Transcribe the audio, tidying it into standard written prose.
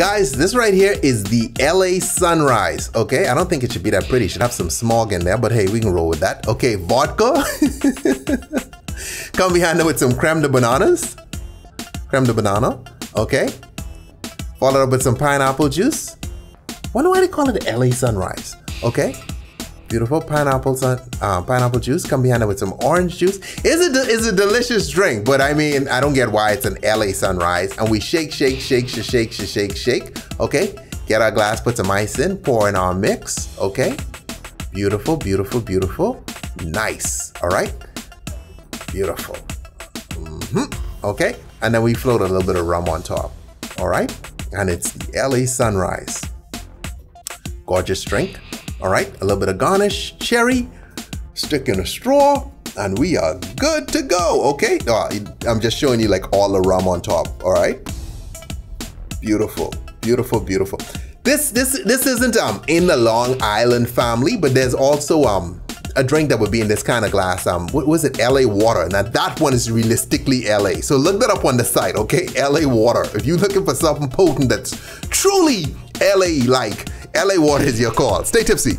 Guys, this right here is the LA Sunrise, okay? I don't think it should be that pretty. It should have some smog in there, but hey, we can roll with that. Okay, vodka. Come behind it with some creme de bananas. Creme de banana, okay? Followed up with some pineapple juice. Wonder why they call it the LA Sunrise, okay? Beautiful pineapple juice. Come behind it with some orange juice. It's a delicious drink, but I mean, I don't get why it's an LA Sunrise. And we shake, shake, shake, shake, shake, shake, shake. Okay, get our glass, put some ice in, pour in our mix. Okay, beautiful, beautiful, beautiful. Nice. All right, beautiful. Okay, and then we float a little bit of rum on top. All right, and it's the LA Sunrise. Gorgeous drink. All right, a little bit of garnish, cherry, stick in a straw, and we are good to go, okay? I'm just showing you like all the rum on top, all right? Beautiful, beautiful, beautiful. This isn't in the Long Island family, but there's also a drink that would be in this kind of glass. What was it? LA water. Now that one is realistically LA. So look that up on the site, okay? LA water. If you're looking for something potent that's truly LA-like, LA water is your call. Stay tipsy.